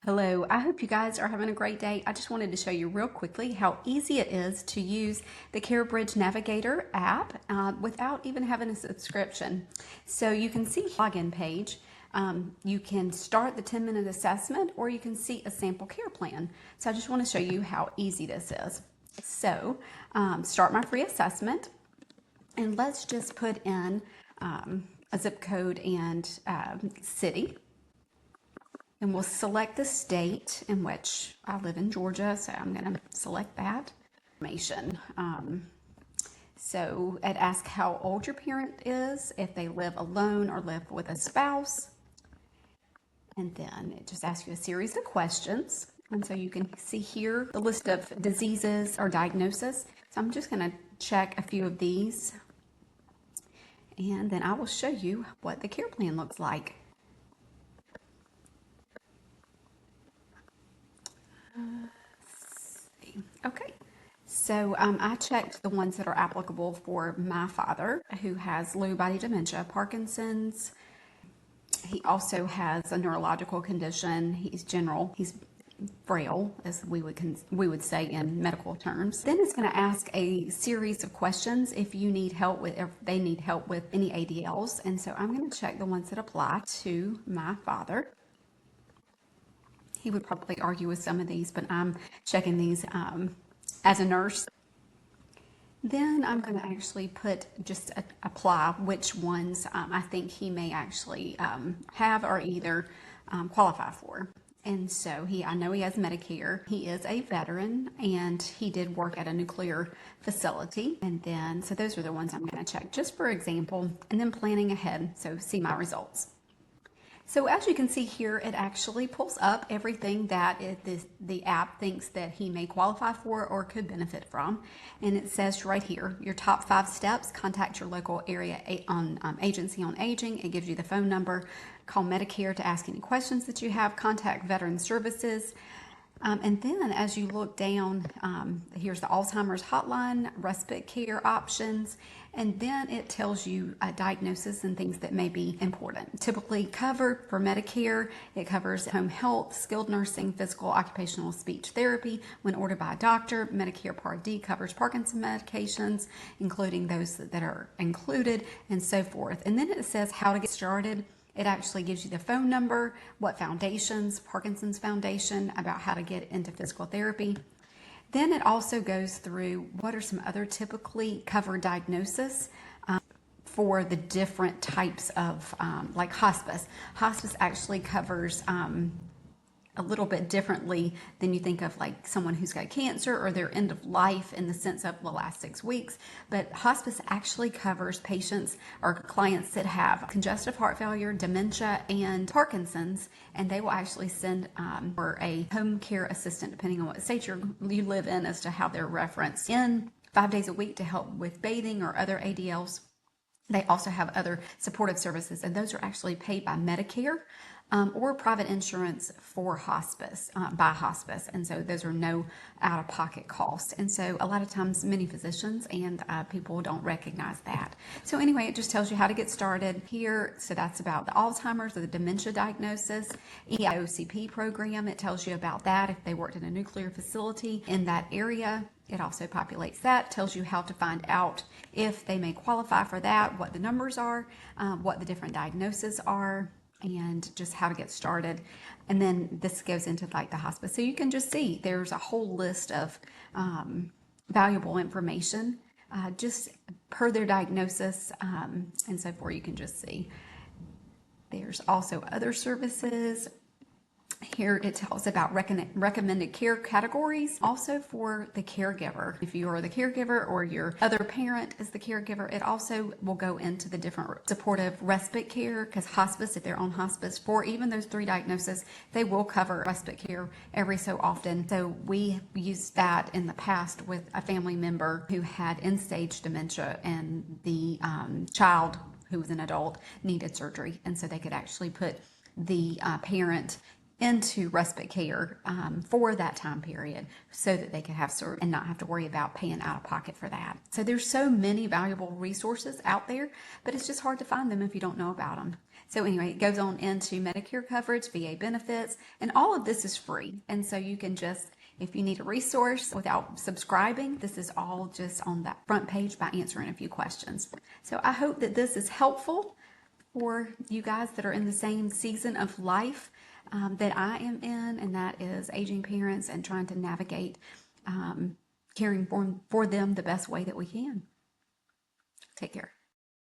Hello, I hope you guys are having a great day. I just wanted to show you real quickly how easy it is to use the CareBridge Navigator app without even having a subscription. So you can see login page. You can start the 10-minute assessment or you can see a sample care plan. So I just want to show you how easy this is. So start my free assessment and let's just put in a zip code and city. And we'll select the state in which I live in Georgia, so I'm going to select that information. So it asks how old your parent is, if they live alone or live with a spouse. And then it just asks you a series of questions. And so you can see here the list of diseases or diagnoses. So I'm just going to check a few of these. And then I will show you what the care plan looks like. Okay, so I checked the ones that are applicable for my father, who has Lewy body dementia, Parkinson's. He also has a neurological condition. He's frail, as we would say in medical terms. Then it's going to ask a series of questions if they need help with any ADLs, and so I'm going to check the ones that apply to my father. He would probably argue with some of these, but I'm checking these as a nurse. Then I'm going to actually apply which ones I think he may actually have or either qualify for. And so I know he has Medicare. He is a veteran and he did work at a nuclear facility. And then, so those are the ones I'm going to check just for example, and then planning ahead. So see my results. So as you can see here, it actually pulls up everything that the app thinks that he may qualify for or could benefit from. And it says right here, your top 5 steps: contact your local area agency on aging. It gives you the phone number. Call Medicare to ask any questions that you have. Contact Veteran Services. And then as you look down, here's the Alzheimer's hotline, respite care options, and then it tells you diagnoses and things that may be important. Typically covered for Medicare, it covers home health, skilled nursing, physical, occupational, speech therapy when ordered by a doctor. Medicare Part D covers Parkinson medications, including those that are included, and so forth. And then it says how to get started. It actually gives you the phone number, what foundations, Parkinson's Foundation, about how to get into physical therapy. Then it also goes through what are some other typically covered diagnoses for the different types of, like hospice. Hospice actually covers a little bit differently than you think of, like someone who's got cancer or their end of life in the sense of the last 6 weeks. But hospice actually covers patients or clients that have congestive heart failure, dementia, and Parkinson's, and they will actually send for a home care assistant, depending on what state you live in, as to how they're referenced, in 5 days a week to help with bathing or other ADLs. They also have other supportive services, and those are actually paid by Medicare or private insurance for hospice, by hospice. And so those are no out-of-pocket costs. And so a lot of times many physicians and people don't recognize that. So anyway, it just tells you how to get started here. So that's about the Alzheimer's or the dementia diagnosis. EIOCP program, it tells you about that if they worked in a nuclear facility in that area. It also populates that, tells you how to find out if they may qualify for that, what the numbers are, what the different diagnoses are, and just how to get started. And then this goes into like the hospice. So you can just see there's a whole list of valuable information just per their diagnosis and so forth. You can just see there's also other services. Here it tells about recommended care categories, also for the caregiver. If you are the caregiver or your other parent is the caregiver, it also will go into the different supportive respite care, because hospice, if they're on hospice for even those 3 diagnoses, they will cover respite care every so often. So we used that in the past with a family member who had end-stage dementia, and the child, who was an adult, needed surgery. And so they could actually put the parent into respite care for that time period so that they could have surgery and not have to worry about paying out of pocket for that. So there's so many valuable resources out there, but it's just hard to find them if you don't know about them. So anyway, it goes on into Medicare coverage, VA benefits, and all of this is free. And so you can just, if you need a resource without subscribing, this is all just on that front page by answering a few questions. So I hope that this is helpful for you guys that are in the same season of life that I am in, and that is aging parents and trying to navigate caring for them the best way that we can. Take care.